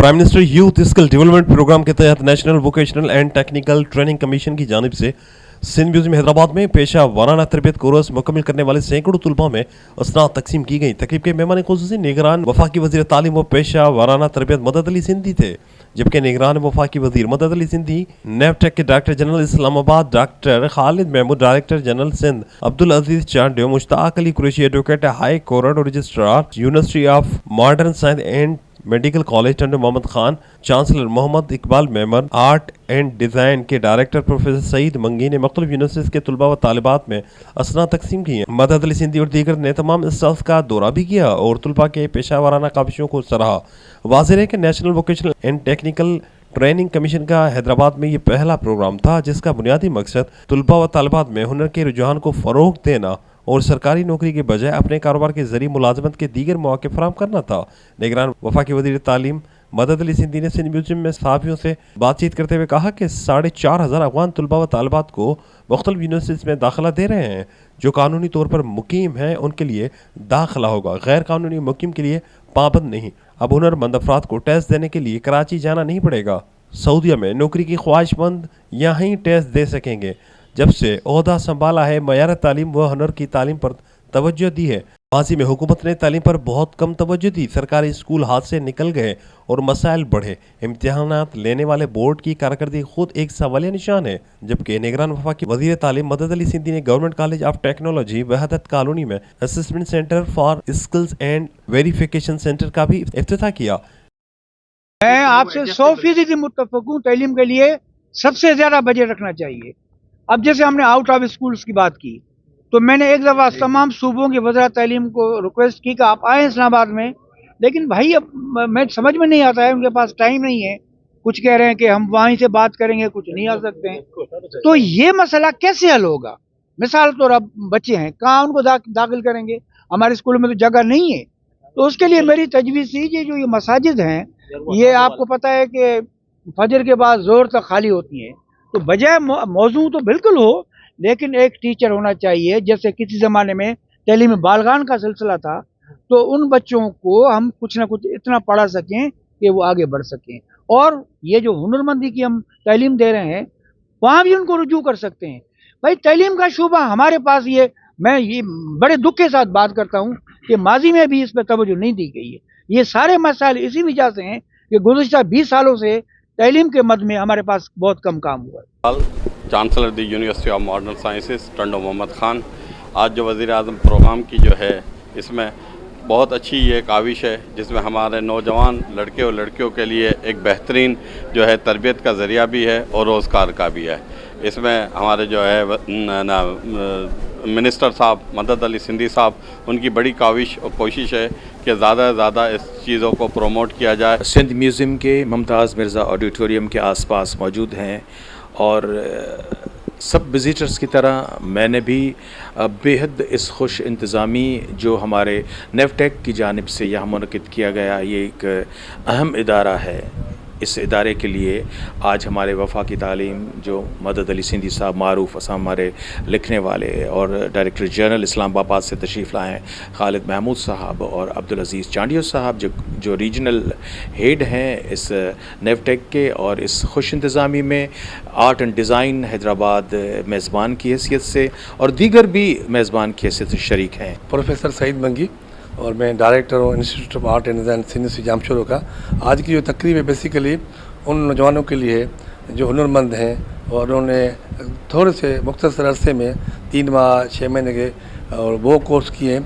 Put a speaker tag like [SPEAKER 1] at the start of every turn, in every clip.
[SPEAKER 1] Prime minister youth skill development programme के तहत national vocational and technical training commission की जानिब से सिंध म्यूजियम हैदराबाद में पेशा वाराना तरबियत कोर्स मुकम्मल करने वाले सैकड़ों तुलबा में असनाद तकसीम की गई। तकरीब के मेहमान खुसूसी निगरान वफाकी वज़ीर तालीम व पेशा वाराना तरबियत मदद अली सिंधी थे, जबकि निगरान वफाकी वज़ीर मदद अली सिंधी, नेफटेक के director general Islamabad doctor Khalid Mahmood, director general Sindh Abdul Aziz Chandio, Mushtaq Ali Qureshi, advocate high court और registrar university of modern science and medical college Tando Mohammad Khan, chancellor Mohammad Iqbal Memon, art and design के डायरेक्टर प्रोफेसर सईद मंगी ने मुख्तलिफ यूनिवर्सिटीज़ के तुलबा व तालिबात में असनाद तकसीम किए। मदद अली सिंधी और दीगर ने तमाम स्टाफ का दौरा भी किया और तुलबा के पेशा वाराना काविशों को सराहा। वाज़ेह है कि national vocational and technical training commission का हैदराबाद में ये पहला प्रोग्राम था जिसका बुनियादी मकसद तुलबा व तालिबात में हुनर के रुझान को फ़रोग़ देना और सरकारी नौकरी के बजाय अपने कारोबार के जरिए मुलाजमत के दीगर मौके फराहम करना था। निगरान वफाकी वज़ीर तालीम मदद अली सिंधी ने सिंध म्यूजियम में सहाफ़ियों से बातचीत करते हुए कहा कि 4,500 अफगान तुलबा व तालिबात को मुख्तलिफ यूनिवर्सिटीज़ में दाखिला दे रहे हैं। जो कानूनी तौर पर मुकीम हैं उनके लिए दाखिला होगा, गैर कानूनी मुकीम के लिए पाबंद नहीं। अब हुनरमंद अफराद को टेस्ट देने के लिए कराची जाना नहीं पड़ेगा। सऊदीया में नौकरी की ख्वाहिशमंद यहाँ टेस्ट दे सकेंगे। जब से ओहदा संभाला है मयार तालीम व हुनर की तालीम पर तवज्जो दी है। माजी में हुकूमत ने तालीम पर बहुत कम तवज्जो दी, सरकारी स्कूल हाथ से निकल गए और मसाइल बढ़े। इम्तिहानात लेने वाले बोर्ड की कारकर्दगी खुद एक सवालिया निशान है। जबकि निगरान वफाकी वज़ीर तालीम मदद अली सिंधी ने government college of technology Wahdat colony में assessment centre for skills and verification centre का भी इफ्तिताह किया।
[SPEAKER 2] मैं आपसे 100% मुत्तफ़िक़ हूँ, तालीम के लिए सबसे ज़्यादा बजट रखना चाहिए। अब जैसे हमने आउट ऑफ स्कूल्स की बात की तो मैंने एक दफ़ा तमाम सूबों के वज़रा तालीम को रिक्वेस्ट की कि आप आएँ इस्लामाबाद में, लेकिन भाई अब मैं समझ में नहीं आता है, उनके पास टाइम नहीं है। कुछ कह रहे हैं कि हम वहीं से बात करेंगे, कुछ नहीं आ सकते हैं। तो ये मसला कैसे हल होगा? मिसाल तो अब बच्चे हैं, कहाँ उनको दाखिल करेंगे? हमारे स्कूल में तो जगह नहीं है। तो उसके लिए मेरी तजवीज़ थी कि जो ये मसाजिद हैं, ये आपको पता है कि फजर के बाद ज़ोर तक खाली होती हैं, तो बजाय मौजू तो बिल्कुल हो, लेकिन एक टीचर होना चाहिए। जैसे किसी ज़माने में तालीम बालगान का सिलसिला था, तो उन बच्चों को हम कुछ ना कुछ इतना पढ़ा सकें कि वो आगे बढ़ सकें। और ये जो हुनरमंदी की हम तालीम दे रहे हैं, वहाँ भी उनको रुजू कर सकते हैं। भाई तालीम का शोबा हमारे पास मैं ये बड़े दुख के साथ बात करता हूँ कि माजी में भी इस पर तवज्जो नहीं दी गई है। ये सारे मसाइल इसी वजह से हैं कि गुज़िश्ता 20 सालों से तालीम के मद में हमारे पास बहुत कम काम हुआ है।
[SPEAKER 3] Chancellor the university of modern sciences Tando Mohammad Khan, आज जो वज़ीर आज़म प्रोग्राम की जो है, इसमें बहुत अच्छी ये काविश है जिसमें हमारे नौजवान लड़के और लड़कियों के लिए एक बेहतरीन जो है तरबियत का ज़रिया भी है और रोज़गार का भी है। इसमें हमारे जो है मिनिस्टर साहब मदद अली सिंधी साहब, उनकी बड़ी काविश और कोशिश है कि ज़्यादा से ज़्यादा इस चीज़ों को प्रोमोट किया जाए।
[SPEAKER 4] सिंध म्यूज़ियम के मुमताज़ मिर्ज़ा ऑडिटोरियम के आसपास मौजूद हैं और सब विज़िटर्स की तरह मैंने भी बेहद इस खुश इंतज़ामी जो हमारे नेफटेक की जानिब से यहाँ मुनक़िद किया गया, ये एक अहम इदारा है। इस इदारे के लिए आज हमारे वफाकी तालीम जो मदद अली सिंधी साहब, मारूफ असा हमारे लिखने वाले, और डायरेक्टर जनरल इस्लामाबाद से तशरीफ़ लाए हैं खालिद महमूद साहब, और अब्दुल अजीज़ चांडियो साहब जो रीजनल हेड हैं इस नेफटेक के। और इस खुश इंतज़ामी में आर्ट एंड डिज़ाइन हैदराबाद मेज़बान की हैसियत से और दीगर भी मेज़बान की हैसियत से शरीक हैं।
[SPEAKER 5] प्रोफेसर सईद मंगी और मैं डायरेक्टर हूँ institute of art and design university Jamshoro का। आज की जो तकरीब है बेसिकली उन नौजवानों के लिए जो हुनरमंद हैं और उन्होंने थोड़े से मुख्तसर अरसे में 3 माह 6 महीने के और वो कोर्स किए,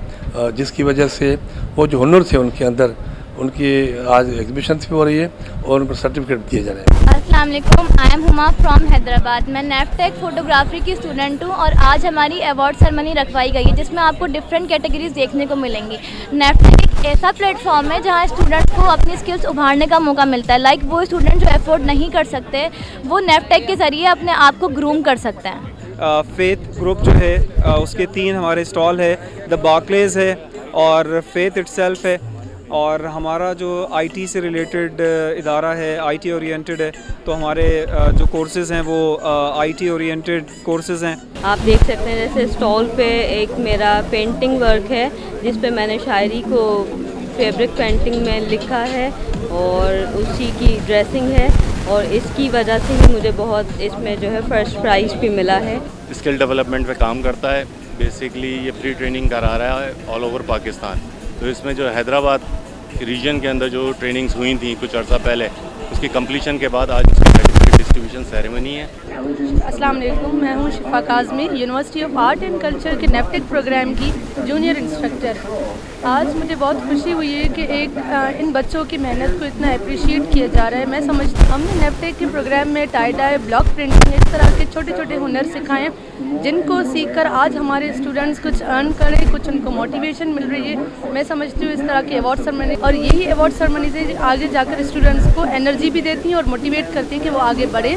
[SPEAKER 5] जिसकी वजह से वो जो हुनर थे उनके अंदर, उनकी आज एग्जीबिशन भी हो रही है और उन पर सर्टिफिकेट दिए जा रहे हैं।
[SPEAKER 6] अस्सलाम वालेकुम, I am Huma from Hyderabad. मैं नेफटेक फोटोग्राफी की स्टूडेंट हूँ और आज हमारी अवार्ड सेरेमनी रखवाई गई है जिसमें आपको डिफरेंट कैटेगरीज देखने को मिलेंगी। नेफटेक एक ऐसा प्लेटफॉर्म है जहाँ स्टूडेंट्स को अपनी स्किल्स उभारने का मौका मिलता है। लाइक वो स्टूडेंट जो एफोर्ड नहीं कर सकते, वो नेफटेक के ज़रिए अपने आप को ग्रूम कर सकते हैं।
[SPEAKER 7] फेथ ग्रुप जो है उसके 3 हमारे स्टॉल है, द बार्कलेज है और फेथ इटसेल्फ है। और हमारा जो आईटी से रिलेटेड इदारा है, आईटी ओरिएंटेड है, तो हमारे जो कोर्सेज़ हैं वो आईटी ओरिएंटेड कोर्सेज़ हैं।
[SPEAKER 8] आप देख सकते हैं जैसे स्टॉल पे एक मेरा पेंटिंग वर्क है जिस पे मैंने शायरी को फैब्रिक पेंटिंग में लिखा है और उसी की ड्रेसिंग है और इसकी वजह से ही मुझे बहुत इसमें जो है फर्स्ट प्राइज़ भी मिला है।
[SPEAKER 9] स्किल डेवलपमेंट पे काम करता है। बेसिकली ये फ्री ट्रेनिंग करा रहा है ऑल ओवर पाकिस्तान। तो इसमें जो हैदराबाद रीजन के अंदर जो ट्रेनिंग्स हुई थी कुछ अर्सा पहले, उसकी कंप्लीशन के बाद आज उसकी सर्टिफिकेट डिस्ट्रीब्यूशन सेरेमनी है।
[SPEAKER 10] अस्सलाम वालेकुम, मैं हूँ शिफा Kazmi, university of art and culture के नेफ्टेक प्रोग्राम की जूनियर इंस्ट्रक्टर। आज मुझे बहुत खुशी हुई है कि इन बच्चों की मेहनत को इतना अप्रिशिएट किया जा रहा है। मैं समझती हूँ हमने नेफ्टेक के प्रोग्राम में टाई डाई, ब्लॉक प्रिंटिंग, इस तरह के छोटे छोटे हुनर सिखाएं जिनको सीखकर आज हमारे स्टूडेंट्स कुछ अर्न करें, कुछ उनको मोटिवेशन मिल रही है। मैं समझती हूँ इस तरह के अवार्ड सेरेमनी, और यही अवार्ड सेरेमनी से आगे जाकर स्टूडेंट्स को एनर्जी भी देती हैं और मोटिवेट करती हैं कि वो आगे बढ़ें।